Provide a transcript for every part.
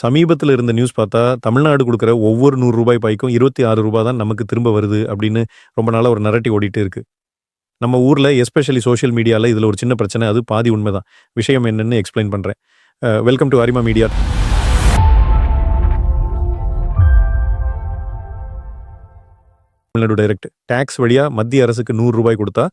சமீபத்தில இருந்த நியூஸ் பார்த்தா, தமிழ்நாடு குடுக்குற ஒவ்வொரு ரூ. 100 பாய்க்கும் ரூ. 26 தான் நமக்கு திரும்ப வருது அப்படின்னு ரொம்ப நாளா ஒரு நரேட்டிவ் ஓடிட்டே இருக்கு. நம்ம ஊர்ல எஸ்பெஷலி சோசியல் மீடியால இதுல ஒரு சின்ன பிரச்சனை. அது பாதி உண்மைதான். விஷயம் என்னன்னு எக்ஸ்பிளைன் பண்றேன். Welcome to Arima Media. Tamil Nadu direct tax வழியா மத்திய அரசுக்கு ரூ. 100 கொடுத்தா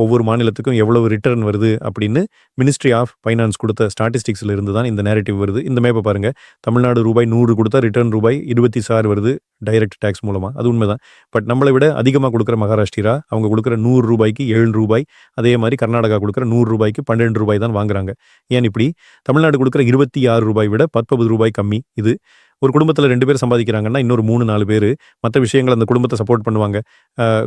ஒவ்வொரு மாநிலத்துக்கும் எவ்வளவு ரிட்டர்ன் வருது அப்படின்னு மினிஸ்ட்ரி ஆஃப் ஃபைனான்ஸ் கொடுத்த ஸ்டாட்டிஸ்டிக்ஸ்ல இருந்து தான் இந்த நேரேட்டிவ் வருது. இந்த மேப்பை பாருங்க. தமிழ்நாடு ரூபாய் 100 கொடுத்தா ரிட்டர்ன் ரூபாய் 26 வருது டைரக்ட் டாக்ஸ் மூலமா. அது உண்மைதான். பட் நம்மளை விட அதிகமாக கொடுக்குற மகாராஷ்டிரா அவங்க கொடுக்குற ரூ. 100 ரூபாய்க்கு 7 அதே மாதிரி கர்நாடகா கொடுக்குற ரூபாய்க்கு 12 ரூபாய் தான் வாங்குறாங்க. ஏன் இப்படி? தமிழ்நாடு கொடுக்குற 26 ரூபாய் விட 19 ரூபாய் கம்மி. இது ஒரு குடும்பத்தில் 2 பேர் சம்பாதிக்கிறாங்கன்னா இன்னொரு 3-4 பேர் மற்ற விஷயங்கள் அந்த குடும்பத்தை சப்போர்ட் பண்ணுவாங்க.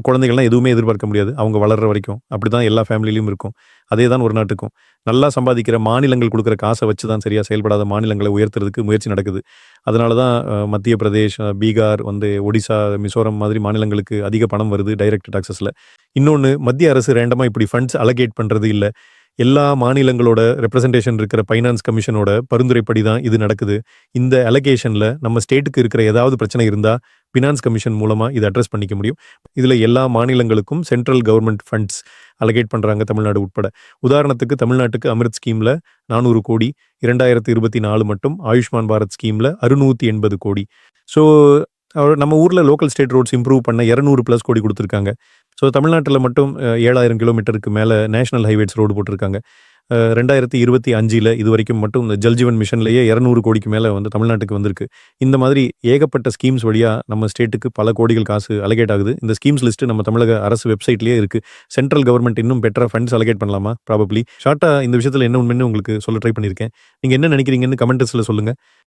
குழந்தைகள்லாம் எதுவுமே எதிர்பார்க்க முடியாது அவங்க வளர்ற வரைக்கும். அப்படி தான் எல்லா ஃபேமிலியிலும் இருக்கும். அதே தான் ஒரு நாட்டுக்கும். நல்லா சம்பாதிக்கிற மாநிலங்கள் கொடுக்குற காசை வச்சு தான் சரியாக செயல்படாத மாநிலங்களை உயர்த்துறதுக்கு முயற்சி நடக்குது. அதனால தான் மத்திய பிரதேஷ், பீகார், ஒடிசா, மிசோரம் மாதிரி மாநிலங்களுக்கு அதிக பணம் வருது டைரக்ட் டாக்ஸஸில். இன்னொன்று, மத்திய அரசு ரேண்டமாக இப்படி ஃபண்ட்ஸ் அலோகேட் பண்ணுறது இல்லை. எல்லா மாநிலங்களோட ரெப்ரசன்டேஷன் இருக்கிற ஃபைனான்ஸ் கமிஷனோட பரிந்துரைப்படி தான் இது நடக்குது. இந்த அலோகேஷனில் நம்ம ஸ்டேட்டுக்கு இருக்கிற ஏதாவது பிரச்சனை இருந்தால் ஃபினான்ஸ் கமிஷன் மூலமாக இதை அட்ரஸ் பண்ணிக்க முடியும். இதில் எல்லா மாநிலங்களுக்கும் சென்ட்ரல் கவர்மெண்ட் ஃபண்ட்ஸ் அலோகேட் பண்ணுறாங்க, தமிழ்நாடு உட்பட. உதாரணத்துக்கு தமிழ்நாட்டுக்கு அமிர்த் ஸ்கீமில் 400 கோடி, 2024 மட்டும் ஆயுஷ்மான் பாரத் ஸ்கீமில் 680 கோடி. ஸோ நம்ம ஊரில் லோக்கல் ஸ்டேட் ரோட்ஸ் இம்ப்ரூவ் பண்ண 200+ கோடி கொடுத்துருக்காங்க. ஸோ தமிழ்நாட்டில் மட்டும் 7000 கிலோமீட்டருக்கு மேலே நேஷனல் ஹைவேஸ் ரோடு போட்டிருக்காங்க. 2025 இது வரைக்கும் மட்டும் இந்த ஜல்ஜீவன் மிஷன்லேயே 200 கோடிக்கு மேலே தமிழ்நாட்டுக்கு வந்திருக்கு. இந்த மாதிரி ஏகப்பட்ட ஸ்கீம்ஸ் வழியாக நம்ம ஸ்டேட்டுக்கு பல கோடிகள் காசு அலோகேட் ஆகுது. இந்த ஸ்கீம்ஸ் லிஸ்ட்டு நம்ம தமிழக அரசு வெப்சைட்லேயே இருக்குது. சென்ட்ரல் கவர்மெண்ட் இன்னும் பெட்டராக ஃபண்ட்ஸ் அலோகேட் பண்ணலாமா? ப்ராபப்ளி. ஷார்ட்டாக இந்த விஷயத்தில் என்ன உண்மைன்னு உங்களுக்கு சொல்ல ட்ரை பண்ணியிருக்கேன். நீங்கள் என்ன நினைக்கிறீங்கன்னு கமெண்ட்ஸில் சொல்லுங்கள்.